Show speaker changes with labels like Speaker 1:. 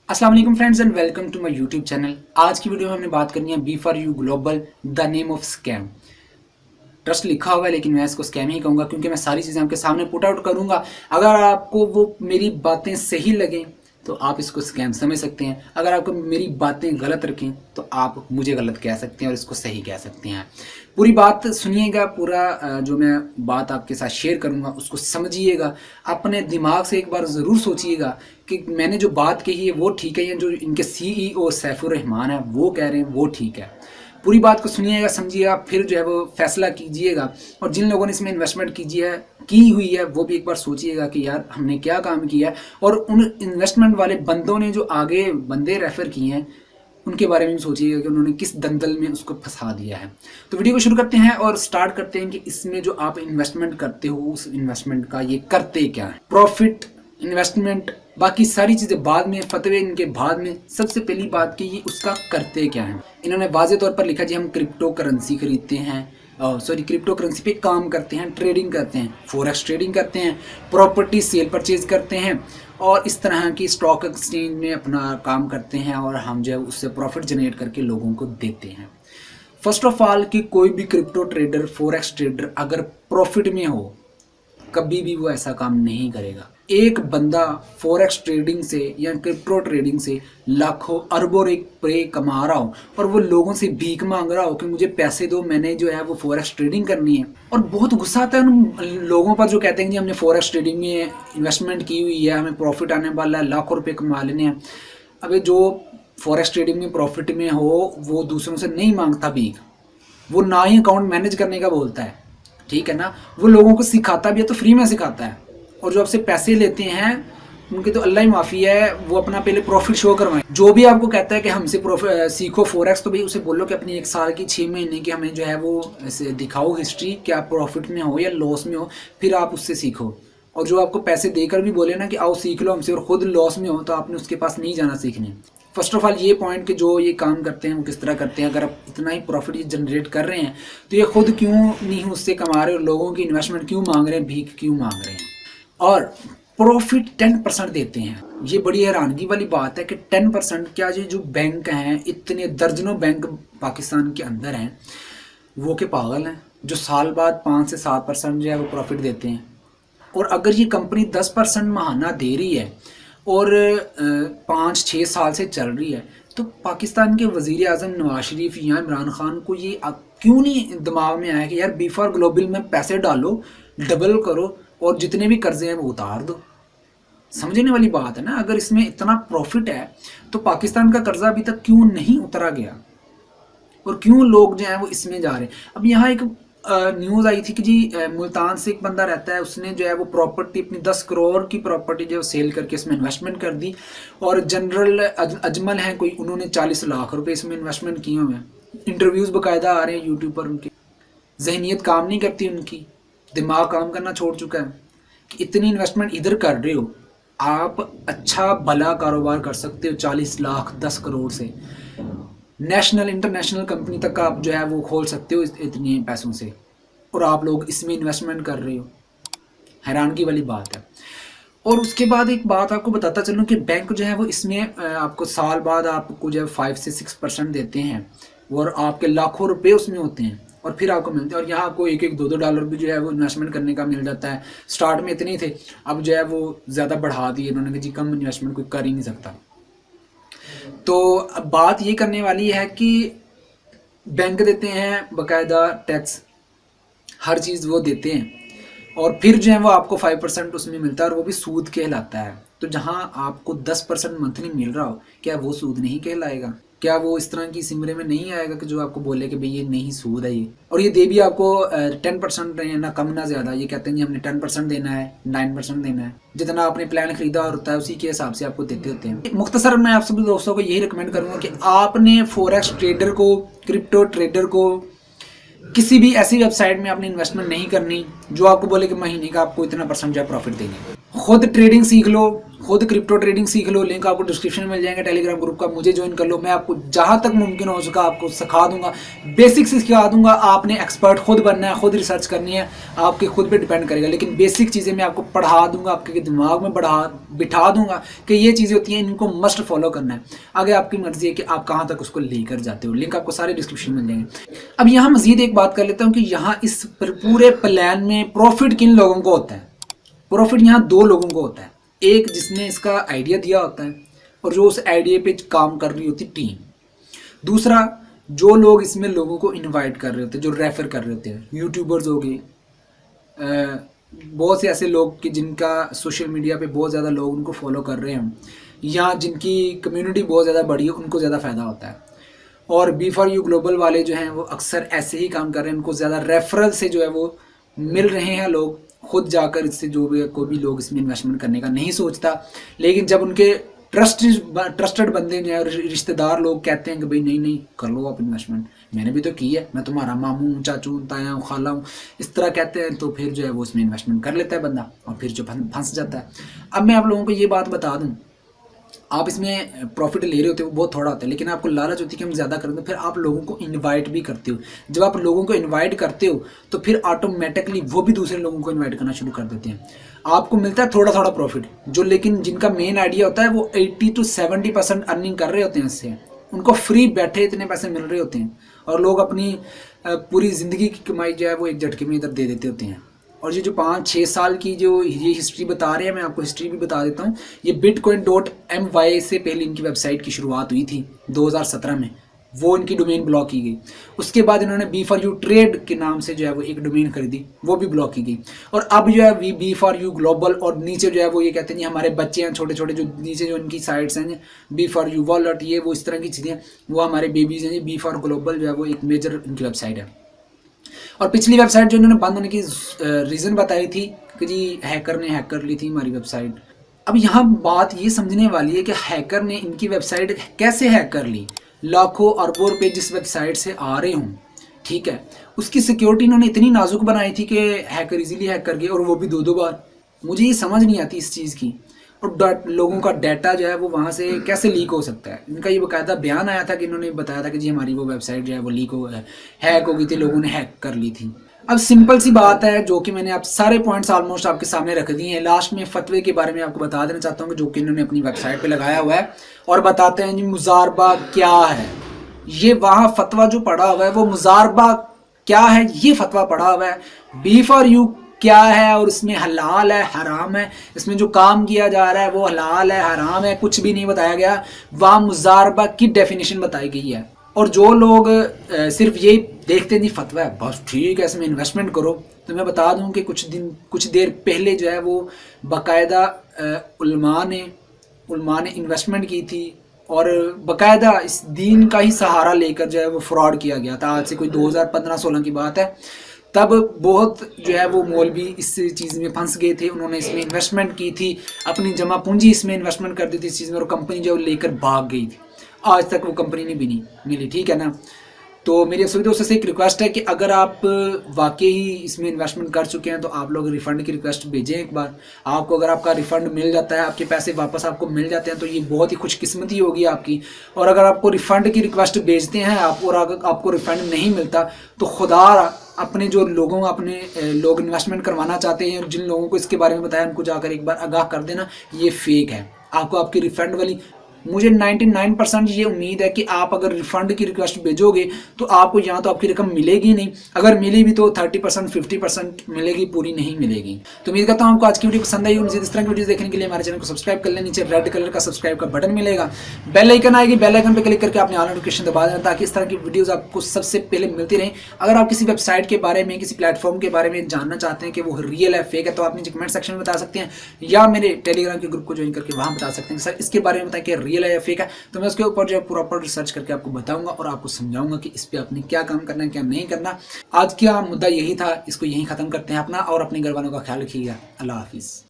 Speaker 1: अस्सलाम वालेकुम friends and welcome to my YouTube channel. आज की वीडियो में हमने बात करनी है B for you global the name of scam. Trust लिखा हुआ है लेकिन मैं इसको स्कैम ही कहूँगा क्योंकि मैं सारी चीज़ें आपके सामने पुट आउट करूँगा। अगर आपको वो मेरी बातें सही लगें तो आप इसको स्कैम समझ सकते हैं, अगर आपको मेरी बातें गलत रखें तो आप मुझे गलत कह सकते हैं और इसको सही कह सकते हैं। पूरी बात सुनिएगा, पूरा जो मैं बात आपके साथ शेयर करूँगा उसको समझिएगा, अपने दिमाग से एक बार ज़रूर सोचिएगा कि मैंने जो बात कही है वो ठीक है या जो इनके CEO सैफुर रहमान है वो कह रहे हैं वो ठीक है। पूरी बात को सुनिएगा, समझिएगा, फिर जो है वो फैसला कीजिएगा। और जिन लोगों ने इसमें इन्वेस्टमेंट की हुई है वो भी एक बार सोचिएगा कि यार हमने क्या काम किया है, और उन इन्वेस्टमेंट वाले बंदों ने जो आगे बंदे रेफ़र किए हैं उनके बारे में भी सोचिएगा कि उन्होंने किस दलदल में उसको फंसा दिया है। तो वीडियो को शुरू करते हैं और स्टार्ट करते हैं कि इसमें जो आप इन्वेस्टमेंट करते हो उस इन्वेस्टमेंट का ये करते क्या है। प्रॉफिट, इन्वेस्टमेंट, बाकी सारी चीज़ें बाद में, फतवे इनके बाद में। सबसे पहली बात कि ये उसका करते क्या है। इन्होंने वाज़े तौर पर लिखा जी हम क्रिप्टो करेंसी खरीदते हैं, क्रिप्टो करेंसी पे काम करते हैं, ट्रेडिंग करते हैं, फॉरेक्स ट्रेडिंग करते हैं, प्रॉपर्टी सेल परचेज करते हैं और इस तरह की स्टॉक एक्सचेंज में अपना काम करते हैं और हम जो है उससे प्रॉफिट जनरेट करके लोगों को देते हैं। फर्स्ट ऑफ ऑल कि कोई भी क्रिप्टो ट्रेडर, फॉरेक्स ट्रेडर अगर प्रॉफिट में हो कभी भी वो ऐसा काम नहीं करेगा। एक बंदा फॉरेक्स ट्रेडिंग से या क्रिप्टो ट्रेडिंग से लाखों अरबों रुपए कमा रहा हो और वो लोगों से भीख मांग रहा हो कि मुझे पैसे दो, मैंने जो है वो फॉरेक्स ट्रेडिंग करनी है। और बहुत गुस्सा आता है उन लोगों पर जो कहते हैं कि हमने फॉरेक्स ट्रेडिंग में इन्वेस्टमेंट की हुई है, हमें प्रॉफिट आने वाला है, लाखों रुपये कमा लेने हैं। अबे जो फॉरेक्स ट्रेडिंग में प्रॉफिट में हो वो दूसरों से नहीं मांगता भीख, वो ना ही अकाउंट मैनेज करने का बोलता है, ठीक है ना। वो लोगों को सिखाता भी है तो फ्री में सिखाता है, और जो आपसे पैसे लेते हैं उनके तो अल्लाह ही माफ़ी है, वो अपना पहले प्रॉफिट शो करवाएं। जो भी आपको कहता है कि हमसे सीखो फॉरेक्स, तो भाई उसे बोलो कि अपनी 1 साल की 6 महीने की हमें जो है वो ऐसे दिखाओ हिस्ट्री कि आप प्रॉफिट में हो या लॉस में हो, फिर आप उससे सीखो। और जो आपको पैसे देकर भी बोले ना कि आओ सीख लो हमसे और खुद लॉस में हो, तो आपने उसके पास नहीं जाना सीखने। फर्स्ट ऑफ ऑल ये पॉइंट कि जो ये काम करते हैं वो किस तरह करते हैं। अगर आप इतना ही प्रॉफिट जनरेट कर रहे हैं तो ये खुद क्यों नहीं उससे कमा रहे और लोगों की इन्वेस्टमेंट क्यों मांग रहे हैं, भीख क्यों मांग रहे हैं। और प्रॉफिट 10% देते हैं। ये बड़ी हैरानगी वाली बात है कि 10%। क्या ये जो बैंक हैं, इतने दर्जनों बैंक पाकिस्तान के अंदर हैं, वो के पागल हैं जो साल बाद 5 से 7% जो है वो प्रॉफिट देते हैं। और अगर ये कंपनी 10% महाना दे रही है और 5-6 साल से चल रही है, तो पाकिस्तान के वज़ीर आज़म नवाज शरीफ या इमरान खान को ये क्यों नहीं दिमाग में आया कि यार बी फॉर ग्लोबल में पैसे डालो, डबल करो और जितने भी कर्जे हैं वो उतार दो। समझने वाली बात है ना। अगर इसमें इतना प्रॉफिट है तो पाकिस्तान का कर्जा अभी तक क्यों नहीं उतरा गया और क्यों लोग जो हैं वो इसमें जा रहे हैं। अब यहाँ एक न्यूज़ आई थी कि जी मुल्तान से एक बंदा रहता है, उसने जो है वो प्रॉपर्टी अपनी 10 करोड़ की प्रॉपर्टी जो सेल करके इसमें इन्वेस्टमेंट कर दी। और जनरल अजमल हैं कोई, उन्होंने 40 लाख रुपए इसमें इन्वेस्टमेंट किए हुए हैं। इंटरव्यूज़ बाकायदा आ रहे हैं यूट्यूब पर उनके। जहनीत काम नहीं करती उनकी, दिमाग काम करना छोड़ चुका है कि इतनी इन्वेस्टमेंट इधर कर रहे हो, आप अच्छा भला कारोबार कर सकते हो 40 लाख 10 करोड़ से। नेशनल इंटरनेशनल कंपनी तक आप जो है वो खोल सकते हो इतने पैसों से, और आप लोग इसमें इन्वेस्टमेंट कर रहे हो। हैरानगी वाली बात है। और उसके बाद एक बात आपको बताता चलूँ कि बैंक जो है वो इसमें आपको साल बाद आपको जो है 5 से 6% देते हैं और आपके लाखों रुपए उसमें होते हैं और फिर आपको मिलते हैं। और यहाँ आपको 1-2 डॉलर भी जो है वो इन्वेस्टमेंट करने का मिल जाता है। स्टार्ट में इतने ही थे, अब जो है वो ज़्यादा बढ़ा दिए इन्होंने कि जी कम इन्वेस्टमेंट कोई कर ही नहीं सकता। तो अब बात ये करने वाली है कि बैंक देते हैं बाकायदा टैक्स, हर चीज़ वो देते हैं, और फिर जो है वो आपको 5% उसमें मिलता है और वो भी सूद कहलाता है। तो जहाँ आपको 10% मंथली मिल रहा हो, क्या वो सूद नहीं कहलाएगा? क्या वो इस तरह की सिमरे में नहीं आएगा कि जो आपको बोले कि भाई ये नहीं सूद है ये। और ये दे भी आपको 10% रहे, ना कम ना ज़्यादा। ये कहते हैं कि हमने 10% देना है, 9% देना है, जितना आपने प्लान खरीदा होता है उसी के हिसाब से आपको देते होते हैं। मुख्तसर मैं आप सभी दोस्तों को यही रिकमेंड करूँगा कि आपने फॉरेक्स ट्रेडर को, क्रिप्टो ट्रेडर को किसी भी ऐसी वेबसाइट में आपने इन्वेस्टमेंट नहीं करनी जो आपको बोले कि महीने का आपको इतना % जो है प्रॉफिट देंगे। खुद ट्रेडिंग सीख लो, खुद क्रिप्टो ट्रेडिंग सीख लो, लिंक आपको डिस्क्रिप्शन में मिल जाएगा टेलीग्राम ग्रुप का, मुझे ज्वाइन कर लो। मैं आपको जहाँ तक मुमकिन हो सका आपको सिखा दूंगा, बेसिक्स सिखा दूंगा। आपने एक्सपर्ट खुद बनना है, खुद रिसर्च करनी है, आपके खुद पे डिपेंड करेगा, लेकिन बेसिक चीज़ें मैं आपको पढ़ा दूंगा, आपके दिमाग में बिठा दूंगा कि ये चीज़ें होती हैं, इनको मस्ट फॉलो करना है। आगे आपकी मर्जी है कि आप कहाँ तक उसको लेकर जाते हो, लिंक आपको सारे डिस्क्रिप्शन में मिल जाएंगे। अब यहाँ मजीद एक बात कर लेता हूँ कि यहाँ इस पूरे प्लान में प्रॉफिट किन लोगों को होता है। प्रॉफिट यहाँ दो लोगों को होता है, एक जिसने इसका आइडिया दिया होता है और जो उस आइडिया पे काम कर रही होती टीम, दूसरा जो लोग इसमें लोगों को इनवाइट कर रहे होते हैं, जो रेफर कर रहे होते हैं। यूट्यूबर्स हो गए, बहुत से ऐसे लोग कि जिनका सोशल मीडिया पे बहुत ज़्यादा लोग उनको फॉलो कर रहे हैं या जिनकी कम्युनिटी बहुत ज़्यादा बड़ी है, उनको ज़्यादा फ़ायदा होता है। और B4U ग्लोबल वाले जो हैं वो अक्सर ऐसे ही काम कर रहे हैं, उनको ज़्यादा रेफरल से जो है वो मिल रहे हैं लोग, खुद जाकर इससे जो भी कोई भी लोग इसमें इन्वेस्टमेंट करने का नहीं सोचता। लेकिन जब उनके ट्रस्टेड बंदे जो है, रिश्तेदार लोग कहते हैं कि भाई नहीं नहीं कर लो आप इन्वेस्टमेंट, मैंने भी तो की है, मैं तुम्हारा मामू हूँ, चाचू, ताया हूँ, खाला हूँ, इस तरह कहते हैं, तो फिर जो है वो उसमें इन्वेस्टमेंट कर लेता है बंदा और फिर जो फंस जाता है। अब मैं आप लोगों को ये बात बता दूँ, आप इसमें प्रॉफिट ले रहे होते हो वो बहुत थोड़ा होता है, लेकिन आपको लालच होती है कि हम ज़्यादा करें, तो फिर आप लोगों को इनवाइट भी करते हो। जब आप लोगों को इनवाइट करते हो तो फिर ऑटोमेटिकली वो भी दूसरे लोगों को इनवाइट करना शुरू कर देते हैं। आपको मिलता है थोड़ा थोड़ा प्रॉफिट, जो लेकिन जिनका मेन आइडिया होता है वो 80 to 70% अर्निंग कर रहे होते हैं इससे, उनको फ्री बैठे इतने पैसे मिल रहे होते हैं और लोग अपनी पूरी ज़िंदगी की कमाई जो है वो एक झटके में इधर दे देते होते हैं। और ये जो 5-6 साल की जो ये हिस्ट्री बता रहे हैं, मैं आपको हिस्ट्री भी बता देता हूँ। ये bitcoin.my से पहले इनकी वेबसाइट की शुरुआत हुई थी 2017 में, वो इनकी डोमेन ब्लॉक की गई। उसके बाद इन्होंने B4U ट्रेड के नाम से जो है वो एक डोमेन खरीदी, वो भी ब्लॉक की गई। और अब जो है B4U ग्लोबल, और नीचे जो है वो ये कहते हैं हमारे बच्चे हैं छोटे छोटे, जो नीचे जो इनकी साइट्स हैं B4U वॉलेट, ये वो इस तरह की चीज़ें, वो हमारे बेबीज हैं। B4 ग्लोबल जो है वो एक मेजर इनकी वेबसाइट है। और पिछली वेबसाइट जो इन्होंने बंद होने की रीज़न बताई थी कि जी हैकर ने हैक कर ली थी हमारी वेबसाइट। अब यहाँ बात ये समझने वाली है कि हैकर ने इनकी वेबसाइट कैसे हैक कर ली। लाखों अरबों रुपए जिस वेबसाइट से आ रहे हों, ठीक है, उसकी सिक्योरिटी इन्होंने इतनी नाजुक बनाई थी कि हैकर इजीली हैक कर गए, और वो भी 2-2 बार। मुझे ये समझ नहीं आती इस चीज़ की। और लोगों का डाटा जो है वो वहाँ से कैसे लीक हो सकता है। इनका ये बाकायदा बयान आया था कि इन्होंने बताया था कि जी हमारी वो वेबसाइट जो है वो लीक हो गया, हैक हो गई थी, लोगों ने हैक कर ली थी। अब सिंपल सी बात है जो कि मैंने आप सारे पॉइंट्स ऑलमोस्ट आपके सामने रख दिए हैं। लास्ट में फतवे के बारे में आपको बता देना चाहता हूँ, जो कि इन्होंने अपनी वेबसाइट पे लगाया हुआ है, और बताते हैं जी मुजारबा क्या है। ये वहाँ फतवा जो पड़ा हुआ है वो मुजारबा क्या है, ये फतवा पड़ा हुआ है। B4U क्या है और इसमें हलाल है हराम है, इसमें जो काम किया जा रहा है वो हलाल है हराम है, कुछ भी नहीं बताया गया। वहाँ मुजारबा की डेफिनेशन बताई गई है। और जो लोग सिर्फ यही देखते हैं जी फतवा है बस ठीक है इसमें इन्वेस्टमेंट करो, तो मैं बता दूं कि कुछ देर पहले जो है वो बाकायदा उलमा ने इन्वेस्टमेंट की थी, और बाकायदा इस दीन का ही सहारा लेकर जो है वो फ्रॉड किया गया था। आज से कोई 2015-16 की बात है। तब बहुत जो है वो मौलवी इस चीज़ में फंस गए थे, उन्होंने इसमें इन्वेस्टमेंट की थी, अपनी जमा पूंजी इसमें इन्वेस्टमेंट कर दी थी इस चीज़ में, और कंपनी जो लेकर भाग गई थी। आज तक वो कंपनी नहीं भी नहीं मिली, ठीक है ना। तो मेरी सभी दोस्तों से एक रिक्वेस्ट है कि अगर आप वाकई ही इसमें इन्वेस्टमेंट कर चुके हैं तो आप लोग रिफ़ंड की रिक्वेस्ट भेजें एक बार। आपको अगर आपका रिफ़ंड मिल जाता है, आपके पैसे वापस आपको मिल जाते हैं, तो ये बहुत ही खुशकिस्मती होगी आपकी। और अगर आपको रिफ़ंड की रिक्वेस्ट भेजते हैं आप और अगर आपको रिफ़ंड नहीं मिलता, तो खुदा अपने जो लोग इन्वेस्टमेंट करवाना चाहते हैं और जिन लोगों को इसके बारे में बताया उनको जाकर एक बार आगाह कर देना, ये फेक है। आपको आपकी रिफ़ंड वाली, मुझे 99% ये उम्मीद है कि आप अगर रिफ़ंड की रिक्वेस्ट भेजोगे तो आपको यहाँ तो आपकी रकम मिलेगी नहीं, अगर मिली भी तो 30% 50% मिलेगी, पूरी नहीं मिलेगी। तो उम्मीद करता हूँ आपको आज की वीडियो पसंद आई होगी। मज़ीद इस तरह की वीडियो देखने के लिए हमारे चैनल को सब्सक्राइब कर लें, नीचे रेड कलर का सब्सक्राइब का बटन मिलेगा, बेल आइकन आएगी, बेल आइकन पर क्लिक करके आपने ऑल नोटिफिकेशन दबा देना, ताकि इस तरह की वीडियोज़ आपको सबसे पहले मिलती रहें। अगर आप किसी वेबसाइट के बारे में, किसी प्लेटफॉर्म के बारे में जानना चाहते हैं कि वो रियल है फेक है, तो आप नीचे कमेंट सेक्शन में बता सकते हैं, या मेरे टेलीग्राम के ग्रुप को ज्वाइन करके वहाँ बता सकते हैं सर इसके बारे में बताएं कि रियल है या फेक है। तो मैं उसके ऊपर जो है प्रॉपर रिसर्च करके आपको बताऊंगा और आपको समझाऊंगा कि इस पे आपने क्या काम करना है क्या नहीं करना। आज का मुद्दा यही था, इसको यहीं खत्म करते हैं अपना, और अपने घर वालों का ख्याल रखिएगा। अल्लाह हाफिज़।